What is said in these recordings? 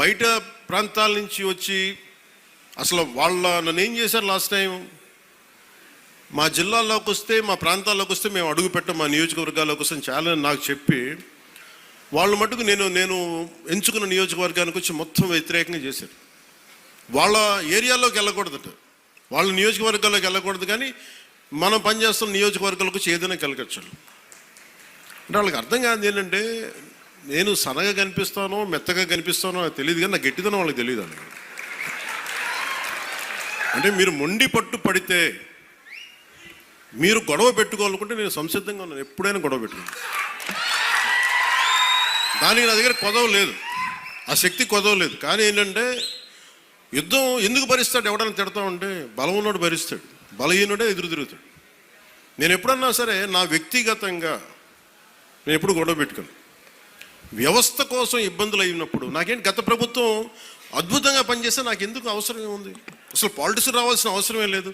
బయట ప్రాంతాల నుంచి వచ్చి అసలు నన్ను ఏం చేశారు లాస్ట్ టైం, మా జిల్లాల్లోకి వస్తే మా ప్రాంతాల్లోకి వస్తే మేము అడుగు పెట్టాం, మా నియోజకవర్గాల్లోకి వస్తే చాలా నాకు చెప్పి వాళ్ళు మటుకు నేను ఎంచుకున్న నియోజకవర్గానికి వచ్చి మొత్తం వ్యతిరేకంగా చేశారు. వాళ్ళ ఏరియాలోకి వెళ్ళకూడదట, వాళ్ళ నియోజకవర్గాల్లోకి వెళ్ళకూడదు, కానీ మనం పనిచేస్తున్న నియోజకవర్గాలకు వచ్చి ఏదైనా కలగచ్చు. అంటే వాళ్ళకి అర్థం కాదు ఏంటంటే నేను సన్నగా కనిపిస్తానో మెత్తగా కనిపిస్తానో నాకు తెలియదు, కానీ నా గట్టిదనం వాళ్ళకి తెలియదు అండి. అంటే మీరు మొండి పట్టు పడితే మీరు గొడవ పెట్టుకోవాలనుకుంటే నేను సంసిద్ధంగా ఉన్నాను, ఎప్పుడైనా గొడవ పెట్టుకున్నాను. దానికి నా దగ్గర కొదవ లేదు, ఆ శక్తి కొదవ లేదు. కానీ ఏంటంటే యుద్ధం ఎందుకు భరిస్తాడు, ఎవడైనా తిడతా ఉంటే బలం ఉన్నోడు భరిస్తాడు, బలహీనుడే ఎదురు తిరుగుతాడు. నేను ఎప్పుడన్నా సరే నా వ్యక్తిగతంగా నేను ఎప్పుడు గొడవ పెట్టుకోను. వ్యవస్థ కోసం ఇబ్బందులు అయినప్పుడు నాకేంటి, గత ప్రభుత్వం అద్భుతంగా పనిచేస్తే నాకు ఎందుకు అవసరం ఏముంది, అసలు పాలిటిక్స్ రావాల్సిన అవసరమే లేదు.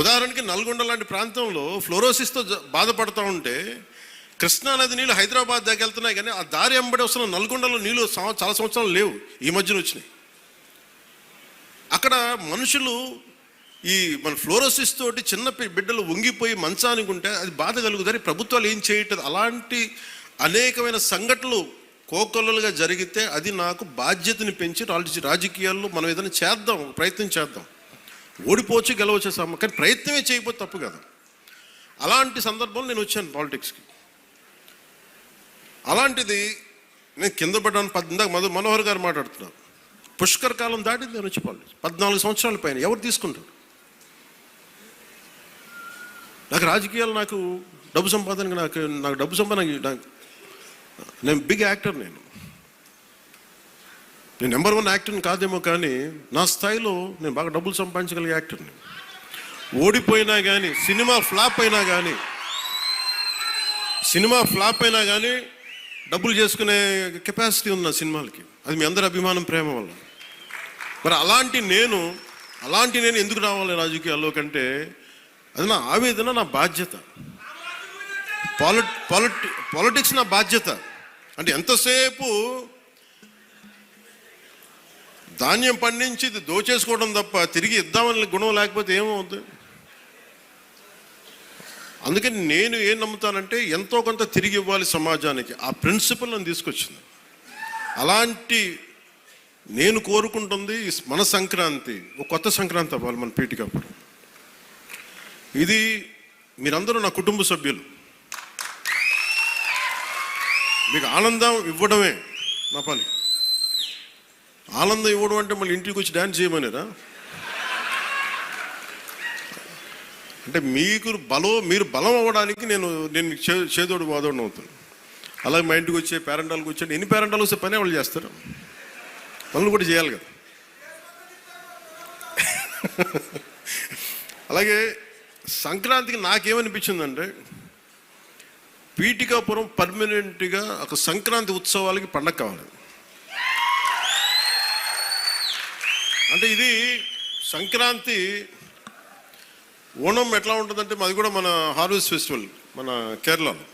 ఉదాహరణకి నల్గొండ లాంటి ప్రాంతంలో ఫ్లోరోసిస్తో బాధపడుతూ ఉంటే కృష్ణానది నీళ్ళు హైదరాబాద్ దాకా వెళ్తున్నాయి, కానీ ఆ దారి వెంబడి వస్తున్న నల్గొండలో నీళ్ళు చాలా సంవత్సరాలు లేవు, ఈ మధ్యన వచ్చినాయి. అక్కడ మనుషులు ఈ మన ఫ్లోరోసిస్ తోటి చిన్న బిడ్డలు వంగిపోయి మంచానికి ఉంటే అది బాధ కలుగుతుంది. ప్రభుత్వాలు ఏం చేయట్లేదు. అలాంటి అనేకమైన సంఘటనలు కోకొల్లలుగా జరిగితే అది నాకు బాధ్యతని పెంచి రాజకీయాల్లో మనం ఏదైనా చేద్దాం, ప్రయత్నం చేద్దాం. ఓడిపోవచ్చు గెలవచ్చు కానీ ప్రయత్నమే చేయకపోతే తప్పు కదా. అలాంటి సందర్భంలో నేను వచ్చాను పాలిటిక్స్కి. అలాంటిది నేను కింద పడ్డాను. ఇందాక మనోహర్ గారు మాట్లాడుతున్నారు, పుష్కర్ కాలం దాటింది నేను వచ్చి పాలిటిక్స్. 14 సంవత్సరాల పైన ఎవరు తీసుకుంటారు? నాకు రాజకీయాలు, నాకు డబ్బు సంపాదనకి నాకు డబ్బు సంపాదన, నేను బిగ్ యాక్టర్, నేను నెంబర్ 1 యాక్టర్ని కాదేమో, కానీ నా స్థాయిలో నేను బాగా డబ్బులు సంపాదించగలిగే యాక్టర్ని. ఓడిపోయినా కానీ, సినిమా ఫ్లాప్ అయినా కానీ డబ్బులు చేసుకునే కెపాసిటీ ఉంది నా సినిమాలకి. అది మీ అందరి అభిమానం, ప్రేమ వల్ల. మరి అలాంటి నేను ఎందుకు రావాలి రాజకీయాల్లో కంటే అది నా ఆవేదన, నా బాధ్యత. పాలిటిక్స్ నా బాధ్యత. అంటే ఎంతసేపు ధాన్యం పండించి దోచేసుకోవడం తప్ప తిరిగి ఇద్దామని గుణం లేకపోతే ఏమవుతుంది? అందుకని నేను ఏం నమ్ముతానంటే ఎంతో కొంత తిరిగి ఇవ్వాలి సమాజానికి. ఆ ప్రిన్సిపల్ నన్ను తీసుకొచ్చింది. అలాంటి నేను కోరుకుంటుంది మన సంక్రాంతి ఒక కొత్త సంక్రాంతి అవ్వాలి మన పీఠికాపురం. ఇది మీరందరూ నా కుటుంబ సభ్యులు, మీకు ఆనందం ఇవ్వడమే నా పని. ఆనందం ఇవ్వడం అంటే మళ్ళీ ఇంటికి వచ్చి డ్యాన్స్ చేయమనేరా? అంటే మీరు బలం అవ్వడానికి నేను చేదోడు వాదోడు అవుతాను. అలాగే మా ఇంటికి వచ్చే పేరెంటాలకు వచ్చే ఎన్ని పేరెంటాలు వస్తే పని వాళ్ళు చేస్తారు, పనులు కూడా చేయాలి కదా. అలాగే సంక్రాంతికి నాకేమనిపించిందంటే పీఠికాపురం పర్మనెంట్గా ఒక సంక్రాంతి ఉత్సవాలకి పండగ కావాలి. అంటే ఇది సంక్రాంతి, ఓణం ఎట్లా ఉంటుందంటే మాది కూడా మన హార్వెస్ట్ ఫెస్టివల్ మన కేరళలో.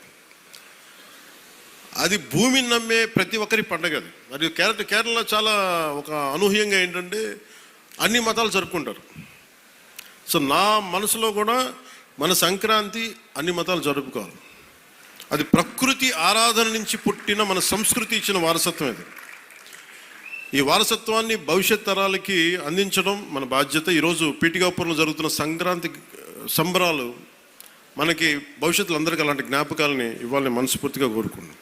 అది భూమిని నమ్మే ప్రతి ఒక్కరి పండగ అది. మరియు కేరళలో చాలా ఒక అనూహ్యంగా ఏంటంటే అన్ని మతాలు జరుపుకుంటారు. సో నా మనసులో కూడా మన సంక్రాంతి అన్ని మతాలు జరుపుకోవాలి. అది ప్రకృతి ఆరాధన నుంచి పుట్టిన మన సంస్కృతి ఇచ్చిన వారసత్వం ఇది. ఈ వారసత్వాన్ని భవిష్యత్ తరాలకి అందించడం మన బాధ్యత. ఈరోజు పీఠికాపురంలో జరుగుతున్న సంక్రాంతి సంబరాలు మనకి భవిష్యత్తులో అందరికీ అలాంటి జ్ఞాపకాలని ఇవ్వాలని మనస్ఫూర్తిగా కోరుకున్నాను.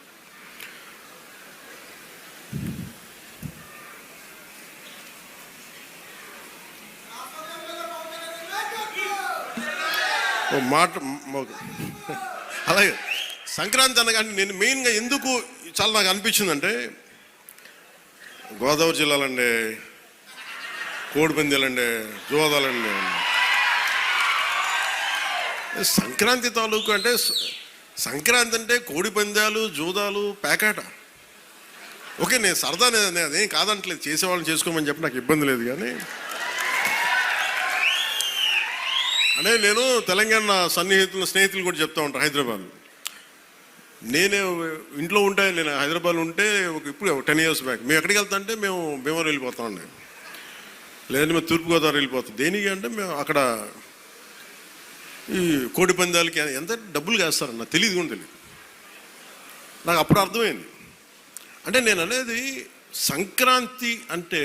అలాగే సంక్రాంతి అనగానే నేను మెయిన్గా ఎందుకు చాలా నాకు అనిపించిందంటే గోదావరి జిల్లాలండి, కోడిపందాలండి, జోదాలండి, సంక్రాంతి తాలూకు అంటే సంక్రాంతి అంటే కోడిపందాలు, జూదాలు, పేకాట. ఓకే, నేను సరదా, అదేం కాదంటలేదు, చేసేవాళ్ళని చేసుకోమని చెప్పి నాకు ఇబ్బంది లేదు. కానీ అంటే నేను తెలంగాణ స్నేహితులు కూడా చెప్తా ఉంటాను, హైదరాబాద్ నేనే ఇంట్లో ఉంటే, నేను హైదరాబాద్లో ఉంటే ఇప్పుడు 10 years బ్యాక్ మేము ఎక్కడికి వెళ్తా అంటే మేము భీమవరం వెళ్ళిపోతామండి, లేదంటే మేము తూర్పుగోదావరి వెళ్ళిపోతాం. దేనికి అంటే మేము అక్కడ ఈ కోడి పందాలకి ఎంత డబ్బులు వేస్తారని నాకు తెలియదు కూడా తెలియదు. నాకు అప్పుడు అర్థమైంది. అంటే నేను అనేది సంక్రాంతి అంటే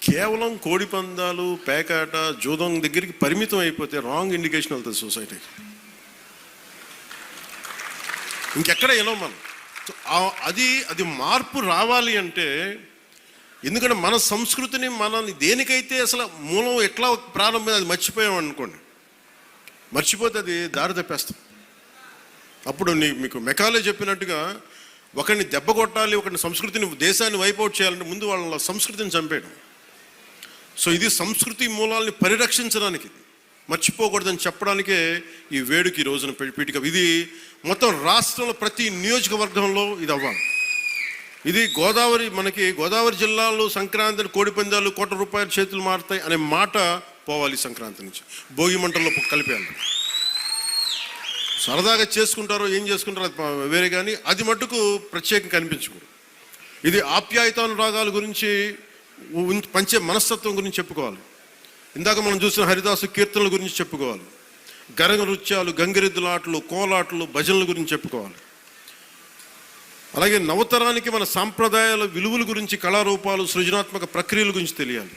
కేవలం కోడి పందాలు, పేకాట, జూదం దగ్గరికి పరిమితం అయిపోతే రాంగ్ ఇండికేషన్ వెళ్తుంది సొసైటీకి. ఇంకెక్కడ వెళ్ళాం మనం. అది మార్పు రావాలి అంటే, ఎందుకంటే మన సంస్కృతిని మనల్ని దేనికైతే అసలు మూలం ఎట్లా ప్రారంభం అది మర్చిపోయాం అనుకోండి, మర్చిపోతే అది దారి తప్పేస్తాం. అప్పుడు మీకు మెకాలే చెప్పినట్టుగా ఒకరిని దెబ్బ కొట్టాలి, ఒకరిని సంస్కృతిని, దేశాన్ని వైపౌట్ చేయాలంటే ముందు వాళ్ళ సంస్కృతిని చంపేయడం. సో ఇది సంస్కృతి మూలాల్ని పరిరక్షించడానికి, మర్చిపోకూడదని చెప్పడానికే ఈ వేడుక ఈ రోజున పీఠిక. ఇది మొత్తం రాష్ట్రంలో ప్రతి నియోజకవర్గంలో ఇది అవ్వాలి. ఇది మనకి గోదావరి జిల్లాలో సంక్రాంతిని కోడి పందాలు ₹1,00,00,000 చేతులు మారుతాయి అనే మాట పోవాలి. సంక్రాంతి నుంచి భోగి మంటల్లో కలిపేయాలి. సరదాగా చేసుకుంటారో ఏం చేసుకుంటారో అది వేరే, కానీ అది మట్టుకు ప్రత్యేకంగా కనిపించకూడదు. ఇది ఆప్యాయతానురాగాల గురించి, పంచే మనస్తత్వం గురించి చెప్పుకోవాలి. ఇందాక మనం చూసిన హరిదాసు కీర్తనల గురించి చెప్పుకోవాలి. గరగ నృత్యాలు, గంగిరెద్దులాటలు, కోలాటలు, భజనల గురించి చెప్పుకోవాలి. అలాగే నవతరానికి మన సాంప్రదాయాల విలువల గురించి, కళారూపాలు, సృజనాత్మక ప్రక్రియల గురించి తెలియాలి.